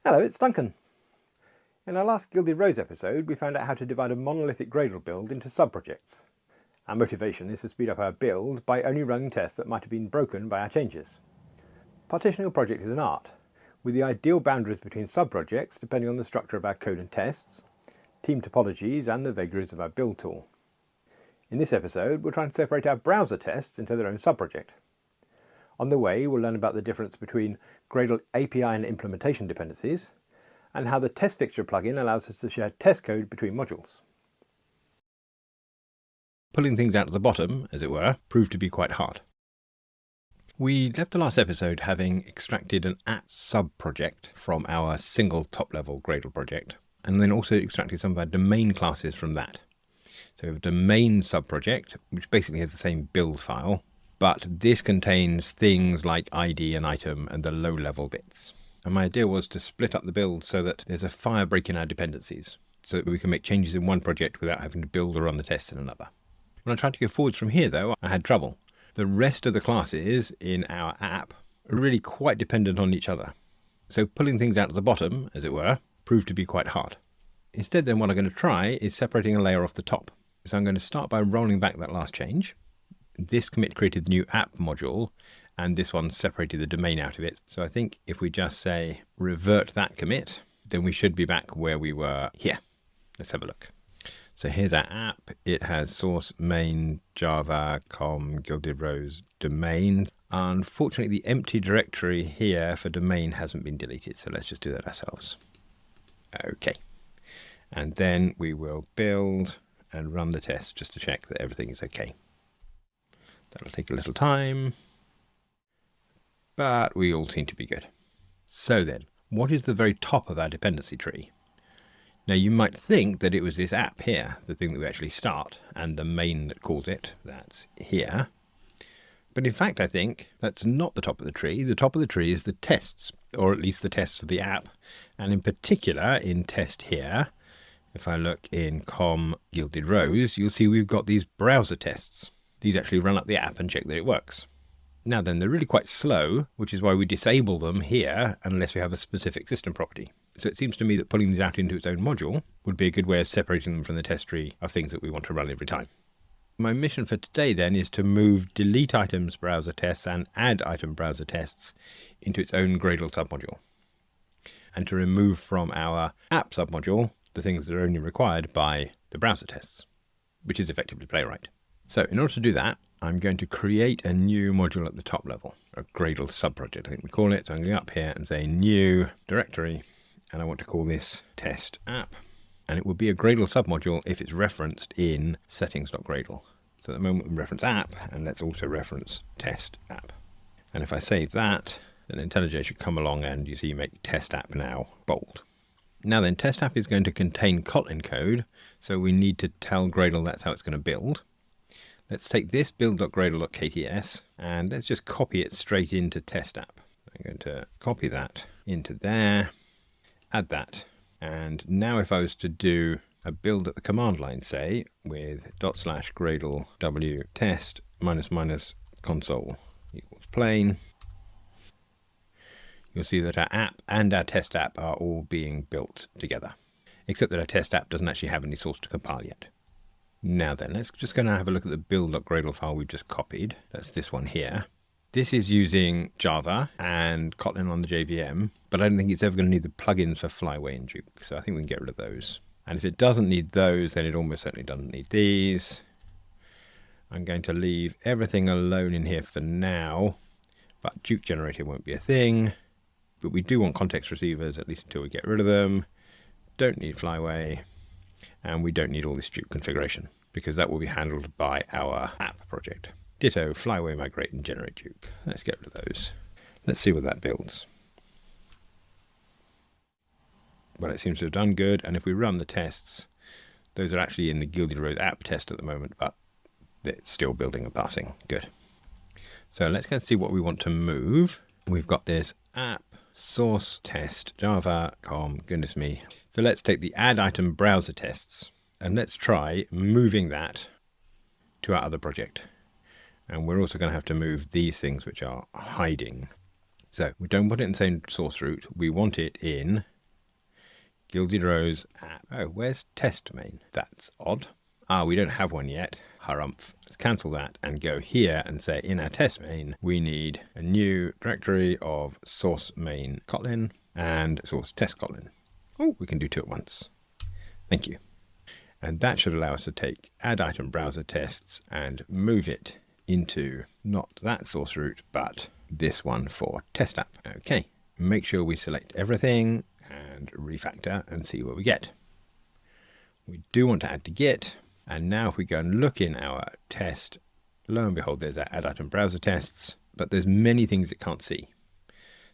Hello, it's Duncan. In our last Gilded Rose episode, we found out how to divide a monolithic Gradle build into subprojects. Our motivation is to speed up our build by only running tests that might have been broken by our changes. Partitioning a project is an art, with the ideal boundaries between subprojects depending on the structure of our code and tests, team topologies, and the vagaries of our build tool. In this episode, we're trying to separate our browser tests into their own subproject. On the way, we'll learn about the difference between Gradle API and implementation dependencies, and how the TestFixture plugin allows us to share test code between modules. Pulling things out of the bottom, as it were, proved to be quite hard. We left the last episode having extracted an app subproject from our single top-level Gradle project, and then also extracted some of our domain classes from that. So we have a domain subproject, which basically has the same build file, but this contains things like ID and item and the low-level bits. And my idea was to split up the build so that there's a fire break in our dependencies, so that we can make changes in one project without having to build or run the tests in another. When I tried to go forwards from here, though, I had trouble. The rest of the classes in our app are really quite dependent on each other. So pulling things out of the bottom, as it were, proved to be quite hard. Instead, then, what I'm going to try is separating a layer off the top. So I'm going to start by rolling back that last change. This commit created the new app module, and this one separated the domain out of it. So I think if we just say revert that commit, then we should be back where we were here. Let's have a look. So here's our app. It has source, main, Java, com, Gilded Rose, domain. Unfortunately, the empty directory here for domain hasn't been deleted. So let's just do that ourselves. Okay. And then we will build and run the test just to check that everything is okay. That'll take a little time, but we all seem to be good. So then, what is the very top of our dependency tree? Now you might think that it was this app here, the thing that we actually start, and the main that calls it, that's here. But in fact, I think that's not the top of the tree. The top of the tree is the tests, or at least the tests of the app. And in particular, in test here, if I look in com Gilded Rose, you'll see we've got these browser tests. These actually run up the app and check that it works. Now then, they're really quite slow, which is why we disable them here unless we have a specific system property. So it seems to me that pulling these out into its own module would be a good way of separating them from the test tree of things that we want to run every time. My mission for today then is to move delete items browser tests and add item browser tests into its own Gradle submodule, and to remove from our app submodule the things that are only required by the browser tests, which is effectively Playwright. So in order to do that, I'm going to create a new module at the top level, a Gradle subproject, I think we call it. So I'm going up here and say new directory, and I want to call this testApp. And it will be a Gradle submodule if it's referenced in settings.gradle. So at the moment we reference app, and let's also reference testApp. And if I save that, then IntelliJ should come along and you see make testApp now bold. Now then, testApp is going to contain Kotlin code, so we need to tell Gradle that's how it's going to build. Let's take this build.gradle.kts and let's just copy it straight into testApp. I'm going to copy that into there, add that. And now if I was to do a build at the command line, say, with /Gradle w test -- console equals plain, you'll see that our app and our testApp are all being built together, except that our testApp doesn't actually have any source to compile yet. Now then, let's just go and have a look at the build.gradle file we've just copied. That's this one here. This is using Java and Kotlin on the JVM, but I don't think it's ever going to need the plugins for Flyway and Duke, so I think we can get rid of those. And if it doesn't need those, then it almost certainly doesn't need these. I'm going to leave everything alone in here for now, but Duke generator won't be a thing. But we do want context receivers, at least until we get rid of them. Don't need Flyway. And we don't need all this Duke configuration, because that will be handled by our app project. Ditto, Flyway, migrate, and generate Duke. Let's get rid of those. Let's see what that builds. Well, it seems to have done good, and if we run the tests, those are actually in the Gilded Rose app test at the moment, but it's still building and passing. Good. So let's go and see what we want to move. We've got this app source test Java com, goodness me. So let's take the add item browser tests and let's try moving that to our other project. And we're also going to have to move these things which are hiding. So we don't want it in the same source root. We want it in Gilded Rose app. Oh, where's test main? That's odd. We don't have one yet. Harumph. Let's cancel that and go here and say in our test main, we need a new directory of source main Kotlin and source test Kotlin. Oh, we can do two at once. Thank you. And that should allow us to take add item browser tests and move it into not that source root, but this one for testApp. Okay, make sure we select everything and refactor and see what we get. We do want to add to Git. And now if we go and look in our test, lo and behold, there's our add item browser tests, but there's many things it can't see.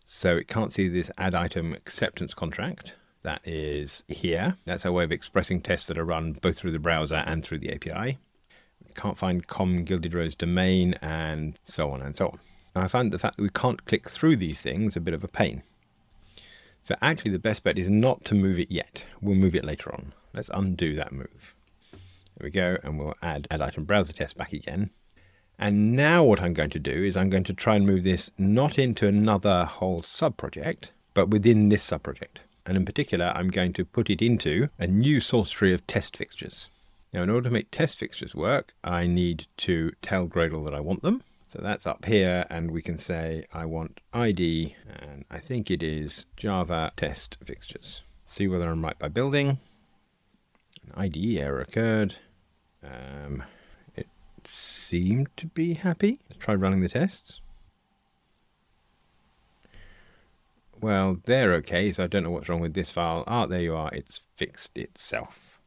So it can't see this add item acceptance contract. That is here. That's our way of expressing tests that are run both through the browser and through the API. We can't find com Gilded Rose domain and so on and so on. Now I find the fact that we can't click through these things a bit of a pain. So actually the best bet is not to move it yet. We'll move it later on. Let's undo that move. There we go, and we'll add item browser test back again. And now what I'm going to do is I'm going to try and move this not into another whole subproject, but within this subproject. And in particular, I'm going to put it into a new source tree of testfixtures. Now, in order to make testfixtures work, I need to tell Gradle that I want them. So that's up here, and we can say I want ID, and I think it is Java testfixtures. See whether I'm right by building. An ID error occurred. It seemed to be happy. Let's try running the tests. Well, they're okay, so I don't know what's wrong with this file. There you are. It's fixed itself.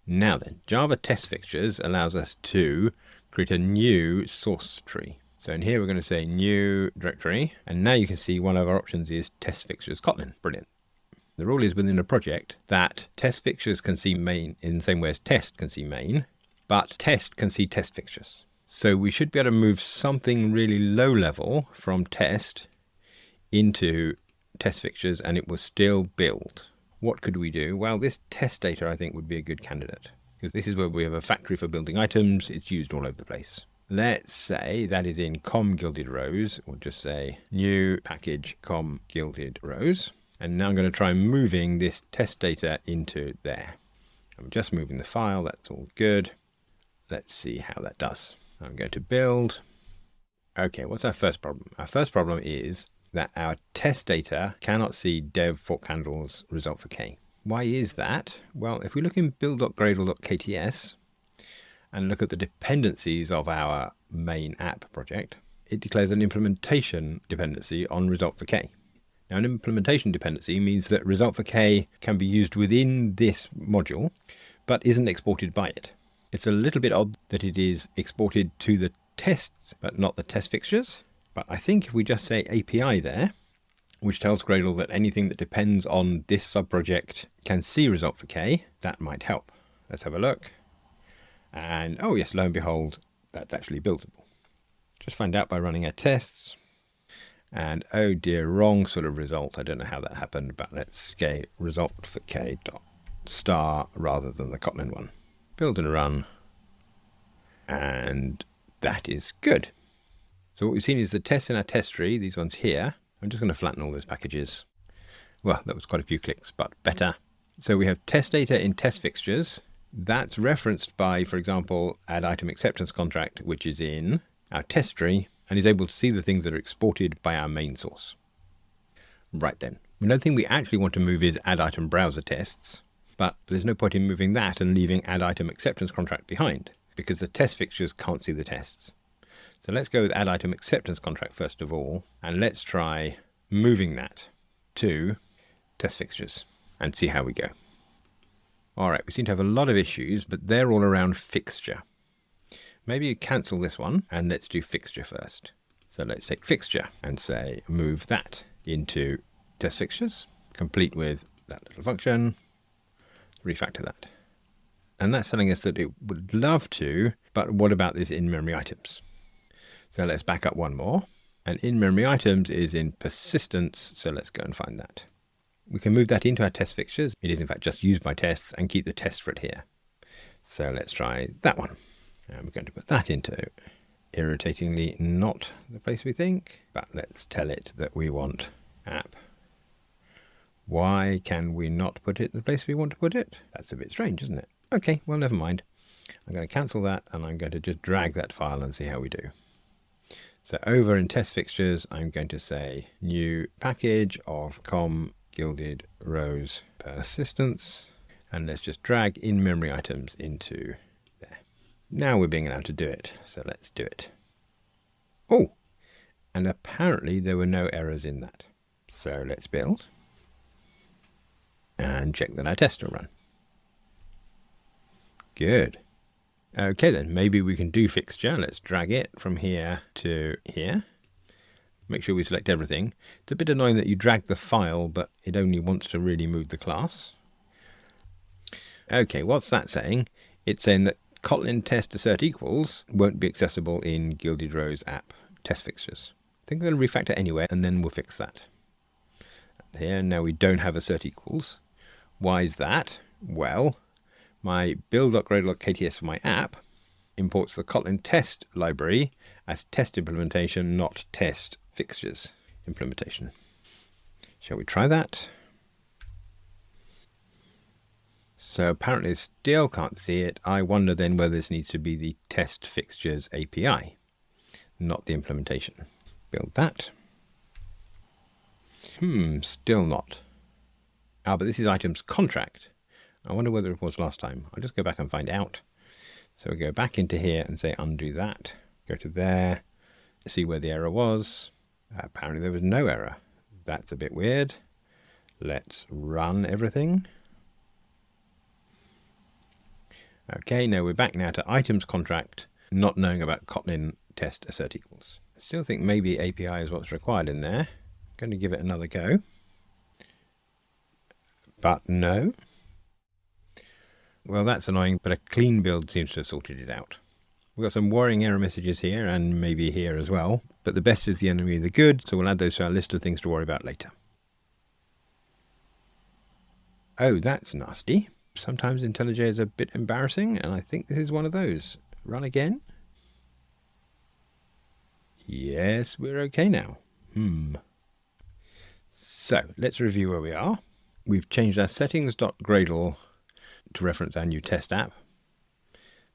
Now then, Java testfixtures allows us to create a new source tree. So in here we're going to say new directory, and now you can see one of our options is testfixtures Kotlin. Brilliant. The rule is within a project that testfixtures can see main in the same way as test can see main, but test can see testfixtures. So we should be able to move something really low level from test into testfixtures and it will still build. What could we do? Well, this test data I think would be a good candidate, because this is where we have a factory for building items. It's used all over the place. Let's say that is in com Gilded Rose. We'll just say new package com Gilded Rose. And now I'm going to try moving this test data into there. I'm just moving the file. That's all good. Let's see how that does. I'm going to build. Okay, what's our first problem? Our first problem is that our test data cannot see dev fork handles result for k. Why is that? Well, if we look in build.gradle.kts and look at the dependencies of our main app project, it declares an implementation dependency on result for k. Now, an implementation dependency means that result for k can be used within this module, but isn't exported by it. It's a little bit odd that it is exported to the tests, but not the test fixtures. But I think if we just say API there, which tells Gradle that anything that depends on this subproject can see result for k, that might help. Let's have a look. And oh yes, lo and behold, that's actually buildable. Just find out by running our tests. And oh dear, wrong sort of result. I don't know how that happened, but let's get result for k dot star rather than the Kotlin one. Build and run. And that is good. So what we've seen is the tests in our test tree, these ones here. I'm just going to flatten all those packages. Well, that was quite a few clicks, but better. So we have test data in testfixtures. That's referenced by, for example, add item acceptance contract, which is in our test tree and is able to see the things that are exported by our main source. Right then, another thing we actually want to move is add item browser tests, but there's no point in moving that and leaving add item acceptance contract behind because the test fixtures can't see the tests. So let's go with add item acceptance contract first of all, and let's try moving that to test fixtures and see how we go. All right, we seem to have a lot of issues, but they're all around fixture. Maybe you cancel this one and let's do fixture first. So let's take fixture and say move that into test fixtures, complete with that little function, refactor that. And that's telling us that it would love to, but what about these in-memory items? So let's back up one more. And in-memory items is in persistence, so let's go and find that. We can move that into our test fixtures. It is in fact just used by tests and keep the test for it here. So let's try that one. And we're going to put that into, irritatingly, not the place we think, but let's tell it that we want app Why can we not put it in the place we want to put it? That's a bit strange, isn't it? Okay, well, never mind. I'm going to cancel that, and I'm going to just drag that file and see how we do. So over in TestFixtures, I'm going to say new package of Gilded Rose persistence, and let's just drag in-memory items into there. Now we're being allowed to do it, so let's do it. Oh, and apparently there were no errors in that. So let's build and check that our tests will run. Good. Okay then, maybe we can do fixture. Let's drag it from here to here. Make sure we select everything. It's a bit annoying that you drag the file, but it only wants to really move the class. Okay, what's that saying? It's saying that Kotlin test assert equals won't be accessible in Gilded Rose app TestFixtures. I think I'm going to refactor anyway, and then we'll fix that. Here, now we don't have assert equals. Why is that? Well, my build.gradle.kts for my app imports the Kotlin test library as test implementation, not TestFixtures implementation. Shall we try that? So apparently it still can't see it. I wonder then whether this needs to be the TestFixtures API, not the implementation. Build that. Still not. But this is items contract. I wonder whether it was last time. I'll just go back and find out. So we go back into here and say undo that. Go to there, see where the error was. Apparently there was no error. That's a bit weird. Let's run everything. Okay, now we're back now to items contract, not knowing about Kotlin test assert equals. I still think maybe API is what's required in there. I'm going to give it another go. But no. Well, that's annoying, but a clean build seems to have sorted it out. We've got some worrying error messages here, and maybe here as well. But the best is the enemy of the good, so we'll add those to our list of things to worry about later. Oh, that's nasty. Sometimes IntelliJ is a bit embarrassing, and I think this is one of those. Run again. Yes, we're okay now. So, let's review where we are. We've changed our settings.gradle to reference our new testApp.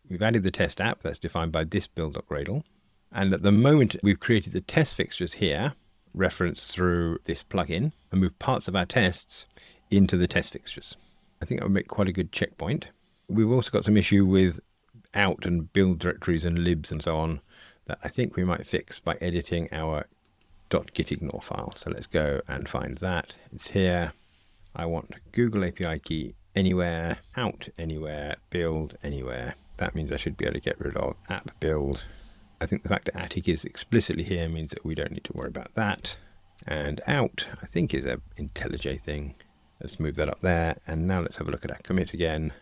We've added the testApp that's defined by this build.gradle. And at the moment, we've created the testfixtures here, referenced through this plugin, and moved parts of our tests into the testfixtures. I think that would make quite a good checkpoint. We've also got some issue with out and build directories and libs and so on that I think we might fix by editing our .gitignore file. So let's go and find that. It's here. I want Google API key anywhere, out anywhere, build anywhere. That means I should be able to get rid of app build. I think the fact that attic is explicitly here means that we don't need to worry about that. And out, I think, is a IntelliJ thing. Let's move that up there. And now let's have a look at our commit again.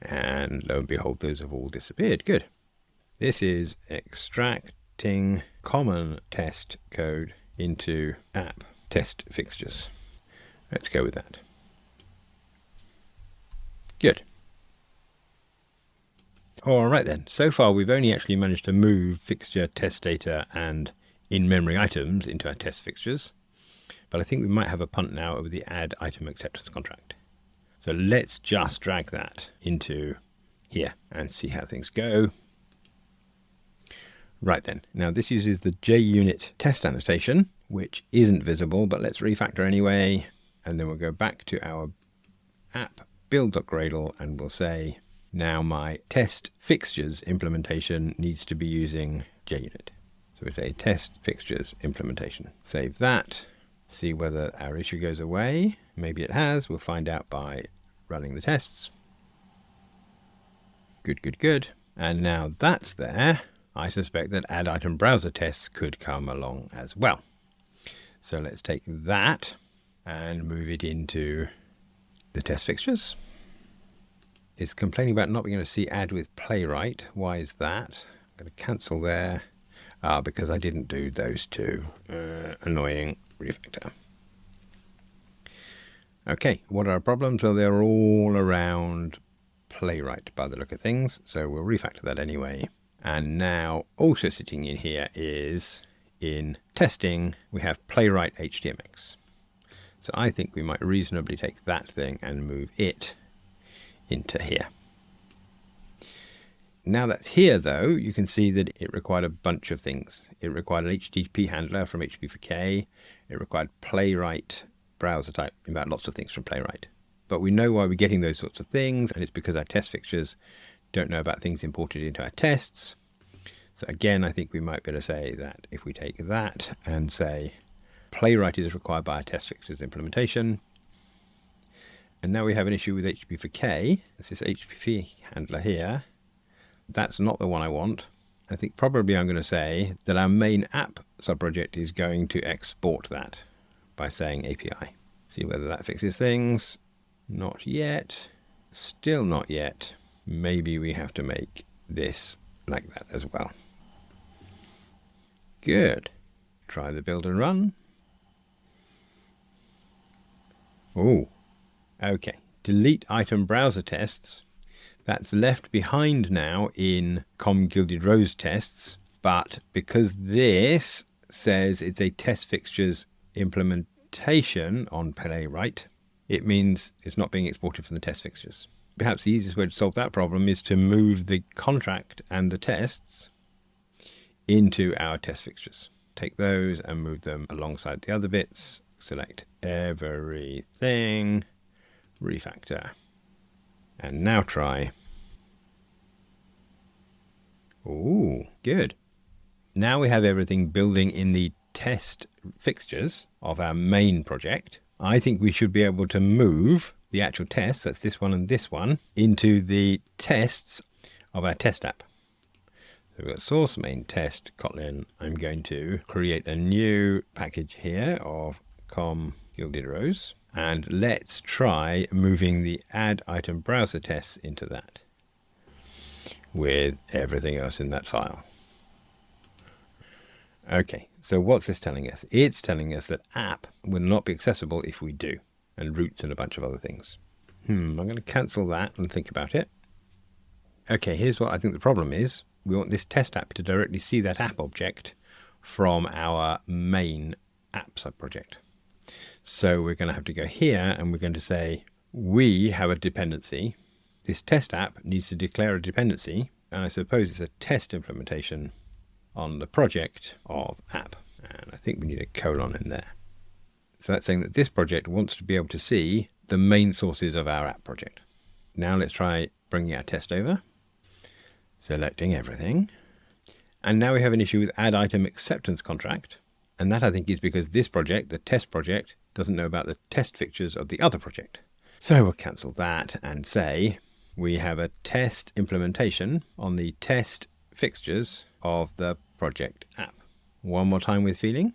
And lo and behold, those have all disappeared. Good. This is extracting common test code into app test fixtures. Let's go with that. Good. All right then. So far, we've only actually managed to move fixture test data and in-memory items into our test fixtures. But I think we might have a punt now over the add item acceptance contract. So let's just drag that into here and see how things go. Right then. Now this uses the JUnit test annotation, which isn't visible, but let's refactor anyway. And then we'll go back to our app build.gradle and we'll say, now my TestFixtures implementation needs to be using JUnit. So we say TestFixtures implementation. Save that. See whether our issue goes away. Maybe it has. We'll find out by running the tests. Good, good, good. And now that's there. I suspect that add item browser tests could come along as well. So let's take that and move it into the test fixtures. It's complaining about not being able to see add with playwright. Why is that? I'm going to cancel there because I didn't do those two. Annoying. Refactor. Okay, what are our problems? Well, they're all around playwright by the look of things, so we'll refactor that anyway. And now also sitting in here is in testing we have playwright HTMX. So I think we might reasonably take that thing and move it into here. Now that's here though, you can see that it required a bunch of things. It required an HTTP handler from HTTP4K. It required Playwright browser type, in fact lots of things from Playwright. But we know why we're getting those sorts of things, and it's because our test fixtures don't know about things imported into our tests. So again, I think we might be able to say that if we take that and say Playwright is required by our test fixtures implementation, and now we have an issue with HTTP4K, this is HTTP handler here. That's not the one I want. I think probably I'm going to say that our main app subproject is going to export that by saying API. See whether that fixes things. Not yet. Still not yet. Maybe we have to make this like that as well. Good. Try the build and run. Oh, okay. Delete item browser tests. That's left behind now in Gilded Rose tests, but because this says it's a TestFixtures implementation on Playwright, it means it's not being exported from the TestFixtures. Perhaps the easiest way to solve that problem is to move the contract and the tests into our TestFixtures. Take those and move them alongside the other bits. Select everything, refactor. And now try. Ooh, good. Now we have everything building in the test fixtures of our main project. I think we should be able to move the actual tests, that's this one and this one, into the tests of our testApp. So we've got source main test Kotlin. I'm going to create a new package here of Gilded Rose. And let's try moving the add item browser tests into that with everything else in that file. Okay, so what's this telling us? It's telling us that app will not be accessible if we do, and roots and a bunch of other things. I'm going to cancel that and think about it. Okay, here's what I think the problem is. We want this testApp to directly see that app object from our main app subproject. So we're going to have to go here and we're going to say we have a dependency. This testApp needs to declare a dependency, and I suppose it's a test implementation on the project of app. And I think we need a colon in there. So that's saying that this project wants to be able to see the main sources of our app project. Now let's try bringing our test over, selecting everything. And now we have an issue with add item acceptance contract. And that I think is because this project, the test project, doesn't know about the test fixtures of the other project. So we'll cancel that and say we have a test implementation on the test fixtures of the project app. One more time with feeling.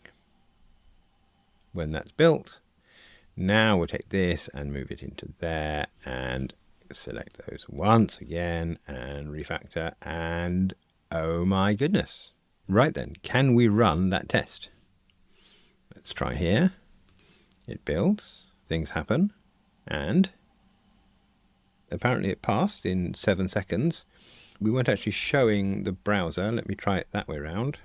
When that's built, now we'll take this and move it into there and select those once again and refactor, and oh my goodness. Right then, can we run that test? Let's try here. It builds, things happen, and apparently it passed in 7 seconds. We weren't actually showing the browser. Let me try it that way around.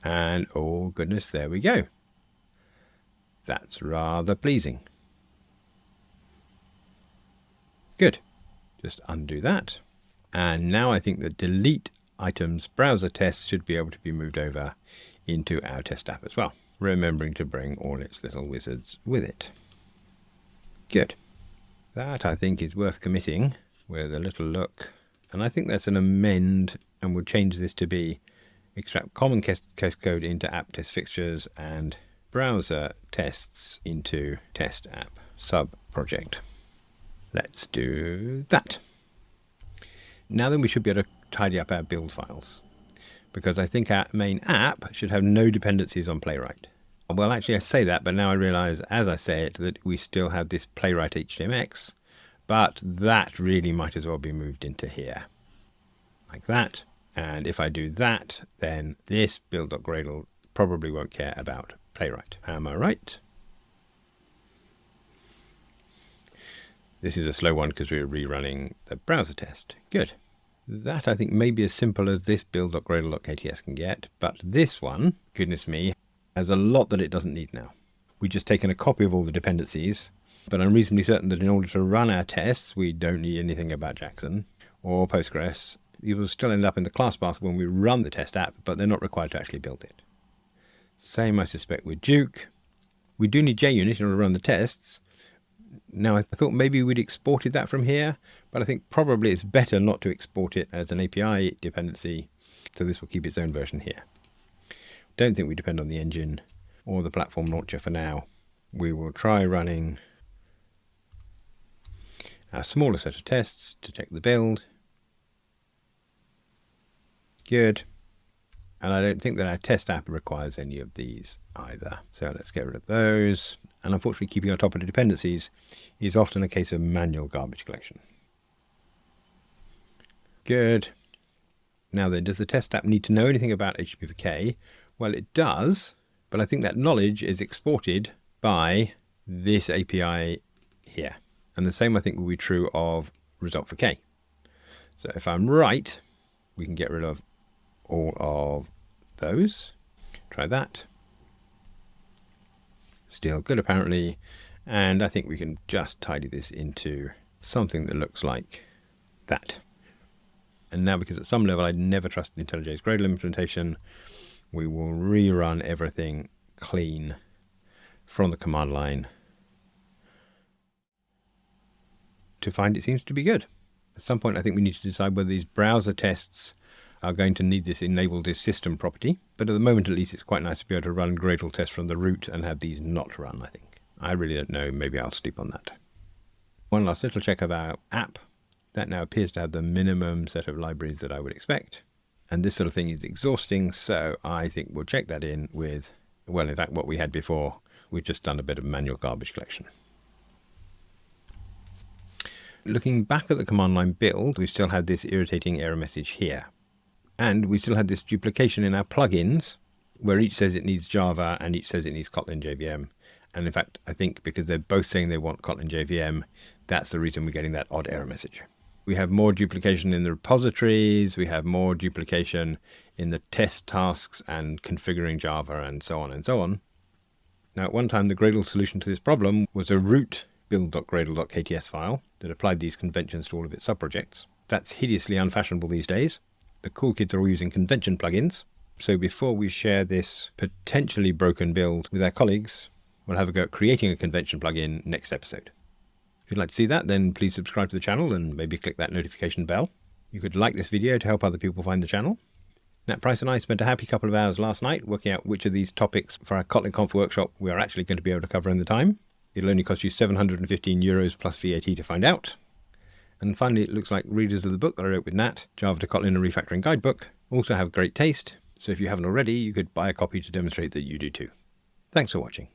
And oh goodness, there we go. That's rather pleasing. Good. Just undo that. And now I think that delete items browser tests should be able to be moved over into our testApp as well, remembering to bring all its little wizards with it. Good. That I think is worth committing with a little look, and I think that's an amend, and we'll change this to be extract common case code into app test fixtures and browser tests into testApp subproject. Let's do that. Now then we should be able to tidy up our build files, because I think our main app should have no dependencies on Playwright. Well, actually I say that, but now I realize as I say it that we still have this Playwright HTMX, but that really might as well be moved into here, like that. And if I do that, then this build.gradle probably won't care about Playwright. Am I right? This is a slow one because we're rerunning the browser test. Good. That I think may be as simple as this build.gradle.kts can get, but this one, goodness me, has a lot that it doesn't need now. We've just taken a copy of all the dependencies, but I'm reasonably certain that in order to run our tests, we don't need anything about Jackson or Postgres. These will still end up in the class path when we run the test app, but they're not required to actually build it. Same, I suspect, with Duke. We do need JUnit in order to run the tests. Now, I thought maybe we'd exported that from here, but I think probably it's better not to export it as an API dependency, so this will keep its own version here. Don't think we depend on the engine or the platform launcher for now. We will try running a smaller set of tests to check the build. Good. And I don't think that our test app requires any of these either. So let's get rid of those. And unfortunately, keeping on top of the dependencies is often a case of manual garbage collection. Good. Now then, does the test app need to know anything about HTTP/K? Well, it does, but I think that knowledge is exported by this API here. And the same, I think, will be true of result for K. So if I'm right, we can get rid of all of those. Try that. Still good, apparently. And I think we can just tidy this into something that looks like that. And now, because at some level I never trusted IntelliJ's Gradle implementation, we will rerun everything clean from the command line to find it seems to be good. At some point, I think we need to decide whether these browser tests are going to need this enabled as system property. But at the moment, at least, it's quite nice to be able to run Gradle tests from the root and have these not run, I think. I really don't know. Maybe I'll sleep on that. One last little check of our app. That now appears to have the minimum set of libraries that I would expect. And this sort of thing is exhausting, so I think we'll check that in with, well, in fact, what we had before. We've just done a bit of manual garbage collection. Looking back at the command line build, we still had this irritating error message here. And we still had this duplication in our plugins, where each says it needs Java and each says it needs Kotlin JVM. And in fact, I think because they're both saying they want Kotlin JVM, that's the reason we're getting that odd error message. We have more duplication in the repositories, we have more duplication in the test tasks and configuring Java and so on and so on. Now, at one time, the Gradle solution to this problem was a root build.gradle.kts file that applied these conventions to all of its subprojects. That's hideously unfashionable these days. The cool kids are all using convention plugins. So before we share this potentially broken build with our colleagues, we'll have a go at creating a convention plugin next episode. If you'd like to see that, then please subscribe to the channel and maybe click that notification bell. You could like this video to help other people find the channel. Nat Price and I spent a happy couple of hours last night working out which of these topics for our Kotlin Conf workshop we are actually going to be able to cover in the time. It'll only cost you €715 plus VAT to find out. And finally, it looks like readers of the book that I wrote with Nat, Java to Kotlin and Refactoring Guidebook, also have great taste. So if you haven't already, you could buy a copy to demonstrate that you do too. Thanks for watching.